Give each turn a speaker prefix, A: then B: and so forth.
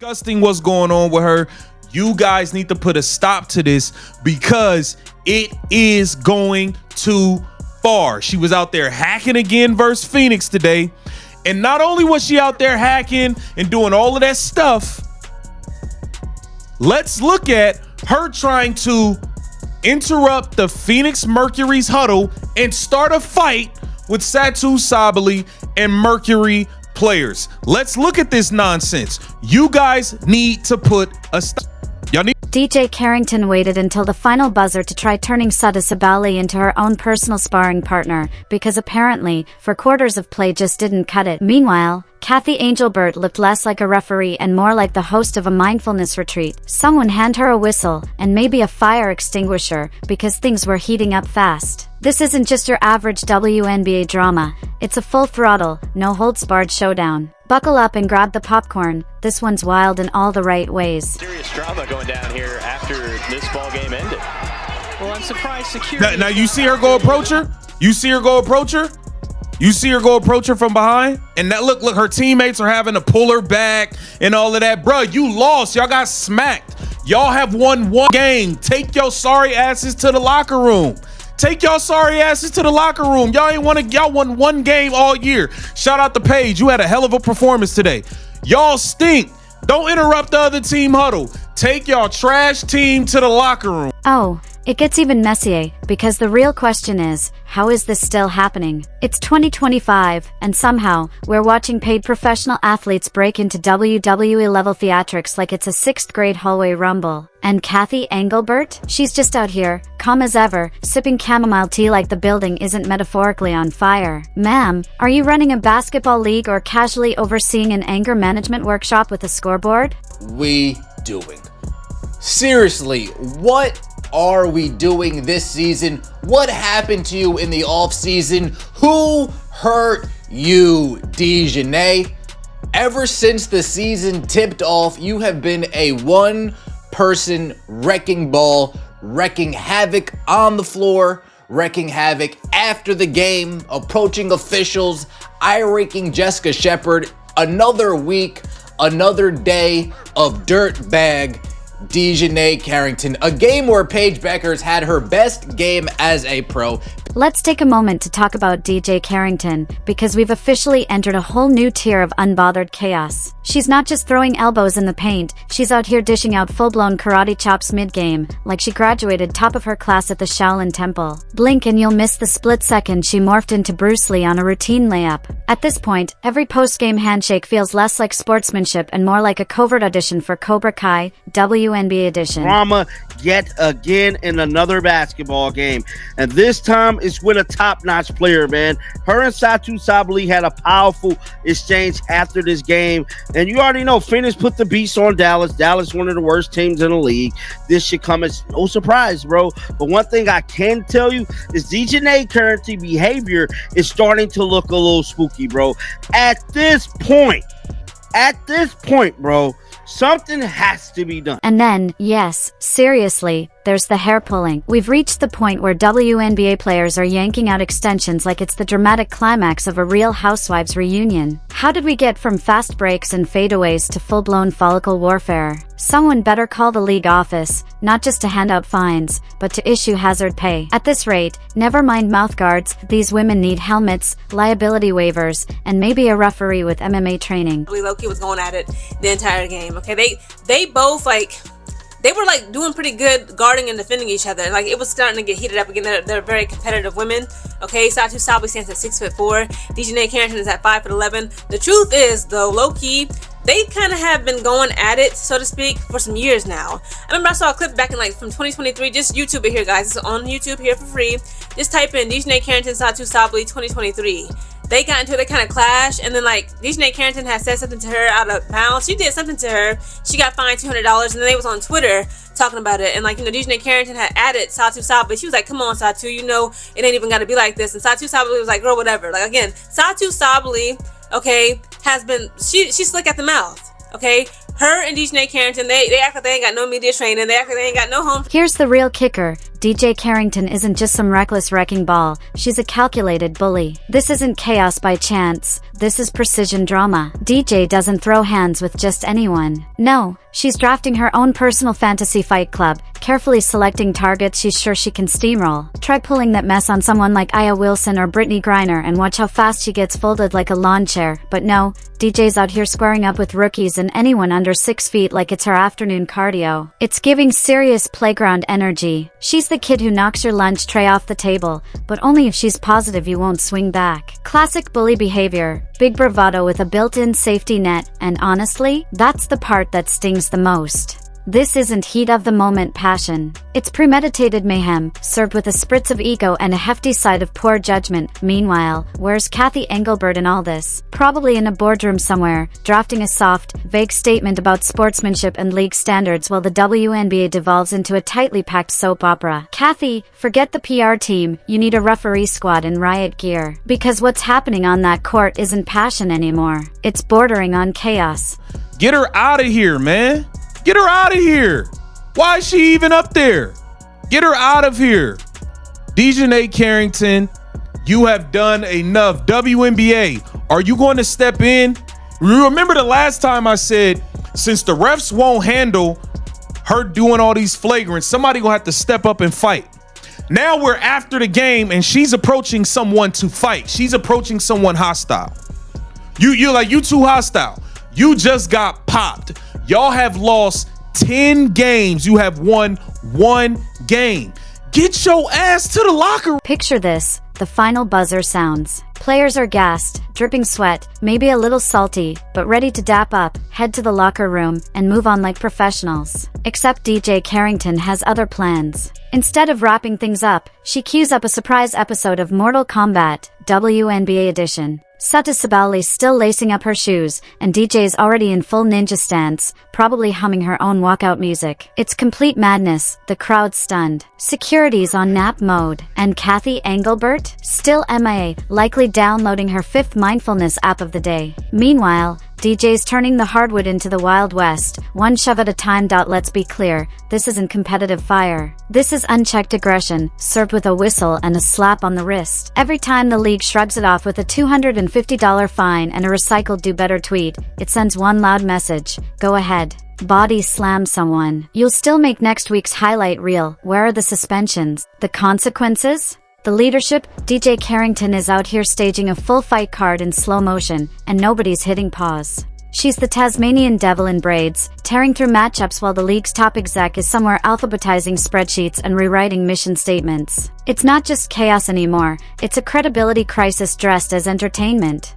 A: Disgusting what's going on with her. You guys need to put a stop to this because it is going too far. She was out there hacking again versus Phoenix today. And not only was she out there hacking and doing all of that stuff, let's look at her trying to interrupt the Phoenix Mercury's huddle and start a fight with Satou, Sabally, and Mercury players. Let's look at this nonsense. You guys need to put a stop. Y'all need.
B: DJ Carrington waited until the final buzzer to try turning Sabally into her own personal sparring partner, because apparently, 4 quarters of play just didn't cut it. Meanwhile, Kathy Angelbert looked less like a referee and more like the host of a mindfulness retreat. Someone hand her a whistle, and maybe a fire extinguisher, because things were heating up fast. This isn't just your average WNBA drama, it's a full-throttle, no-holds-barred showdown. Buckle up and grab the popcorn, this one's wild in all the right ways.
C: Serious drama going down here after this ball game ended. Well, I'm surprised security...
A: Now you see her go approach her? You see her go approach her? You see her go approach her from behind? And that look, her teammates are having to pull her back and all of that. Bruh, you lost. Y'all got smacked. Y'all have won one game. Take your sorry asses to the locker room. Take y'all sorry asses to the locker room. Y'all won one game all year. Shout out to Paige. You had a hell of a performance today. Y'all stink. Don't interrupt the other team huddle. Take y'all trash team to the locker room.
B: Oh, it gets even messier, because the real question is, how is this still happening? It's 2025, and somehow, we're watching paid professional athletes break into WWE-level theatrics like it's a 6th grade hallway rumble. And Kathy Engelbert? She's just out here, calm as ever, sipping chamomile tea like the building isn't metaphorically on fire. Ma'am, are you running a basketball league or casually overseeing an anger management workshop with a scoreboard?
D: We doing? Seriously, what are we doing this season? What happened to you in the off season? Who hurt you, DeJounte? Ever since the season tipped off, you have been a one-person wrecking ball, wrecking havoc on the floor, wrecking havoc after the game, approaching officials, eye-raking Jessica Shepard. Another week, another day of dirtbag DeJounte Carrington, a game where Paige Bueckers had her best game as a pro.
B: Let's take a moment to talk about DJ Carrington, because we've officially entered a whole new tier of unbothered chaos. She's not just throwing elbows in the paint, she's out here dishing out full-blown karate chops mid-game, like she graduated top of her class at the Shaolin Temple. Blink and you'll miss the split second she morphed into Bruce Lee on a routine layup. At this point, every post-game handshake feels less like sportsmanship and more like a covert audition for Cobra Kai, WNBA edition.
E: Drama yet again in another basketball game, and this time it's with a top-notch player, man. Her and Satou Sabally had a powerful exchange after this game, and you already know Phoenix put the beast on Dallas. Dallas, one of the worst teams in the league. This should come as no surprise, bro. But one thing I can tell you is DeJounte Carrington behavior is starting to look a little spooky, bro. At this point, bro, something has to be done.
B: And then, yes, seriously, there's the hair pulling. We've reached the point where WNBA players are yanking out extensions like it's the dramatic climax of a Real Housewives reunion. How did we get from fast breaks and fadeaways to full-blown follicle warfare? Someone better call the league office, not just to hand out fines, but to issue hazard pay. At this rate, never mind mouth guards, these women need helmets, liability waivers, and maybe a referee with MMA training.
F: Loki was going at it the entire game. Okay, they both they were doing pretty good guarding and defending each other. Like, it was starting to get heated up again. They're very competitive women. Okay, Satou Sabally stands at 6'4". DeJounte Carrington is at 5'11". The truth is, though, low-key, they kind of have been going at it, so to speak, for some years now. I remember I saw a clip back in from 2023. Just YouTube it here, guys. It's on YouTube here for free. Just type in DeJounte Carrington, Satou Sabally 2023. They got into it, they kind of clashed, and then DeJounte Carrington had said something to her out of bounds. She did something to her. She got fined $200, and then they was on Twitter talking about it. And DeJounte Carrington had added Satou Sabally. She was like, "Come on, Satou, it ain't even got to be like this." And Satou Sabally was like, "Girl, whatever." Again, Satou Sabally, okay, has been she's slick at the mouth. Okay, her and DJ Carrington, they act like they ain't got no media training. They act like they ain't got no home.
B: Here's the real kicker. DJ Carrington isn't just some reckless wrecking ball. She's a calculated bully. This isn't chaos by chance. This is precision drama. DJ doesn't throw hands with just anyone. No, she's drafting her own personal fantasy fight club, carefully selecting targets she's sure she can steamroll. Try pulling that mess on someone like Aya Wilson or Brittany Griner and watch how fast she gets folded like a lawn chair. But no, DJ's out here squaring up with rookies and anyone under 6 feet like it's her afternoon cardio. It's giving serious playground energy. She's the kid who knocks your lunch tray off the table, but only if she's positive you won't swing back. Classic bully behavior, big bravado with a built-in safety net, and honestly, that's the part that stings the most. This isn't heat-of-the-moment passion. It's premeditated mayhem, served with a spritz of ego and a hefty side of poor judgment. Meanwhile, where's Kathy Engelbert in all this? Probably in a boardroom somewhere, drafting a soft, vague statement about sportsmanship and league standards while the WNBA devolves into a tightly packed soap opera. Kathy, forget the PR team, you need a referee squad in riot gear. Because what's happening on that court isn't passion anymore. It's bordering on chaos.
A: Get her out of here, man. Get her out of here. Why is she even up there? Get her out of here. DJ Carrington, you have done enough. WNBA, are you going to step in? Remember the last time I said, since the refs won't handle her doing all these flagrants, somebody gonna have to step up and fight. Now we're after the game and she's approaching someone to fight. She's approaching someone hostile. You're like, you too hostile. You just got popped. Y'all have lost 10 games. You have won 1 game. Get your ass to the locker room.
B: Picture this. The final buzzer sounds. Players are gassed, dripping sweat, maybe a little salty, but ready to dap up, head to the locker room, and move on like professionals. Except DJ Carrington has other plans. Instead of wrapping things up, she cues up a surprise episode of Mortal Kombat, WNBA edition. Satou Sabally still lacing up her shoes, and DJ's already in full ninja stance, probably humming her own walkout music. It's complete madness, the crowd stunned. Security's on nap mode, and Kathy Engelbert, still MIA, likely downloading her 5th mindfulness app of the day. Meanwhile, DJ's turning the hardwood into the Wild West, one shove at a time. Let's be clear, this isn't competitive fire. This is unchecked aggression, served with a whistle and a slap on the wrist. Every time the league shrugs it off with a $250 fine and a recycled do better tweet, it sends one loud message: go ahead. Body slam someone. You'll still make next week's highlight reel. Where are the suspensions? The consequences? The leadership? DJ Carrington is out here staging a full fight card in slow motion, and nobody's hitting pause. She's the Tasmanian devil in braids, tearing through matchups while the league's top exec is somewhere alphabetizing spreadsheets and rewriting mission statements. It's not just chaos anymore, it's a credibility crisis dressed as entertainment.